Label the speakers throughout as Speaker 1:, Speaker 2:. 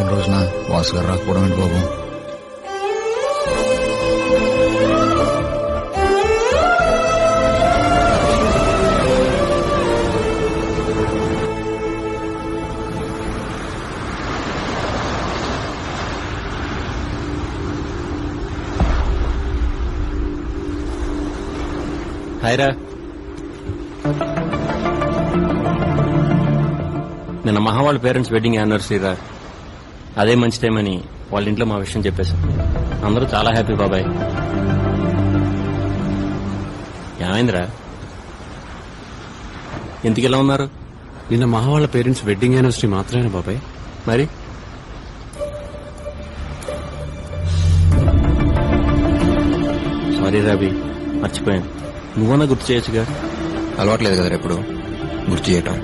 Speaker 1: అనుకున్న రోజున వాసు గారు రాకపోవడం ఏంటి బాబు?
Speaker 2: హాయ్రా. నిన్న మహా వాళ్ళ పేరెంట్స్ వెడ్డింగ్ యానివర్సరీ రా. అదే మంచి టైం అని వాళ్ళ ఇంట్లో మా విషయం చెప్పేశాం. అందరూ చాలా హ్యాపీ బాబాయ్. ఏమైందిరా, ఎందుకు ఇలా ఉన్నారు?
Speaker 3: నిన్న మహా వాళ్ళ పేరెంట్స్ వెడ్డింగ్ యానివర్సరీ మాత్రమేనా బాబాయ్?
Speaker 2: మరి సారీ రాబీ, మర్చిపోయాను. నువ్వన్నా గుర్తు చేయొచ్చుగా.
Speaker 1: అలవాట్లేదు కదా ఎప్పుడు గుర్తు చేయటం.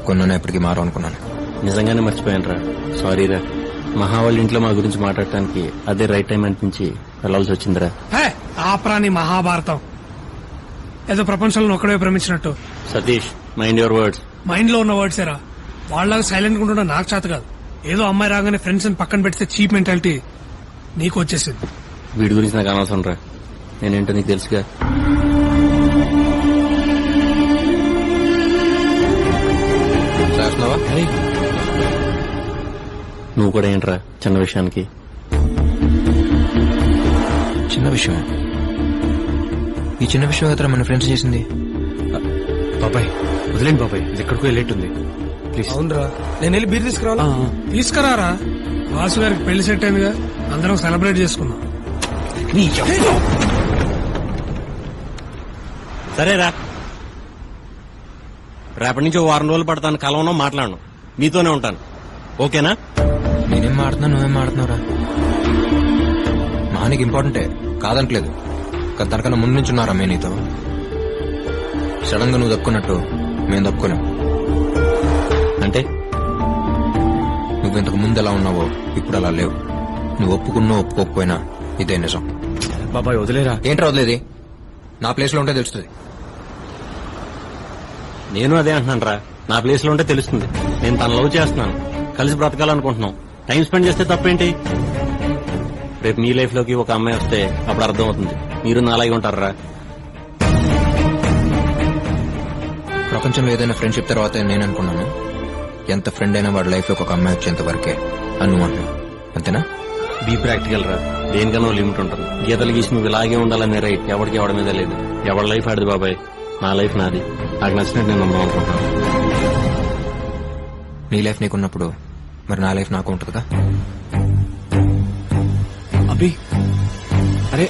Speaker 1: కొన్న ఎప్పటికీ మారు అనుకున్నాను.
Speaker 2: నిజంగానే మర్చిపోయాను రా, సారీ రా. మహా వాళ్ళ ఇంట్లో మా గురించి మాట్లాడటానికి అదే రైట్ టైం అనిపించి వెళ్లాల్సి వచ్చిందిరా.
Speaker 4: ఆప్రాని మహాభారతం ఏదో ప్రపంచంలో ఒక్కడే ప్రేమించినట్టు.
Speaker 2: Satish, mind your words.
Speaker 4: Mind లో ఉన్న వర్డ్స్ ఏరా. వాళ్ళలాగా సైలెంట్ గా ఉండడం నాకు చేత కాదు. ఏదో అమ్మాయి రాగానే ఫ్రెండ్స్ అని పక్కన పెడితే చీప్ మెంటాలిటీ నీకు వచ్చేసింది.
Speaker 2: వీడి గురించి నాకు అనవసరం రా, నేనేంటో నీకు తెలుసుగా. నువ్వు కూడా ఏంట్రా చిన్న విషయానికి?
Speaker 1: చిన్న విషయం? ఈ చిన్న విషయం కదా మన ఫ్రెండ్స్ చేసింది.
Speaker 3: బాబాయ్ వదిలేండి బాబాయ్, ఇది ఎక్కడికో వెళ్ళేట్టుంది. ప్లీజ్.
Speaker 4: అవునరా, నేను వెళ్ళి బీర్ తీసుకురావాలా? తీసుకురారా. వాసు గారికి పెళ్లి సెట్ అయిందిగా, అందరం సెలబ్రేట్ చేసుకున్నాం.
Speaker 2: సరేరా, రేపటి నుంచి 4 రోజులు పడతాను. కలవను, మాట్లాడను, నీతోనే ఉంటాను. ఓకేనా?
Speaker 1: నేనేం మాడుతున్నా, నువ్వేం మాడుతున్నావురా? మానికి ఇంపార్టెంటే కాదంటలేదు, కానీ తనకన్నా ముందు నుంచి ఉన్నారా మేము నీతో. సడన్ గా నువ్వు దక్కున్నట్టు మేము దక్కులేం.
Speaker 2: అంటే
Speaker 1: నువ్వు ఇంతకు ముందు ఎలా ఉన్నావో ఇప్పుడు అలా లేవు. నువ్వు ఒప్పుకున్నా ఒప్పుకోకపోయినా ఇదే నిజం.
Speaker 3: బాబాయ్ వదిలేరా.
Speaker 1: ఏంట్రా వదిలేది? నా ప్లేస్ లో ఉంటే తెలుస్తుంది.
Speaker 2: నేను అదే అంటున్నాను రా, నా ప్లేస్ లో ఉంటే తెలుస్తుంది. నేను తన లవ్ చేస్తున్నాను, కలిసి బ్రతకాలనుకుంటున్నాం. టైం స్పెండ్ చేస్తే తప్పేంటి? రేపు మీ లైఫ్ లోకి ఒక అమ్మాయి వస్తే అప్పుడు అర్థం అవుతుంది. మీరు నాలాగే ఉంటారా?
Speaker 1: ప్రపంచంలో ఏదైనా ఫ్రెండ్షిప్ తర్వాత నేను అనుకున్నాను, ఎంత ఫ్రెండ్ అయినా వాడి లైఫ్ లో ఒక అమ్మాయి వచ్చేంత వరకే అని నువ్వు అంటున్నావు. అంతేనా?
Speaker 2: బీ ప్రాక్టికల్ రా, దేనికన్నా లిమిట్ ఉంటుంది. గీతలు గీసి నువ్వు ఇలాగే ఉండాలనే రైట్ ఎవరికి ఎవడ మీద లేదు. ఎవరి లైఫ్ ఆడిది బాబాయ్, నా లైఫ్ నాది. నాకు నచ్చినట్టు నేను ఉందాం అనుకుంటున్నాను.
Speaker 1: నీ లైఫ్ నీకున్నప్పుడు మరి నా లైఫ్ నాకు ఉంటుందిగా.
Speaker 3: అభి, అరే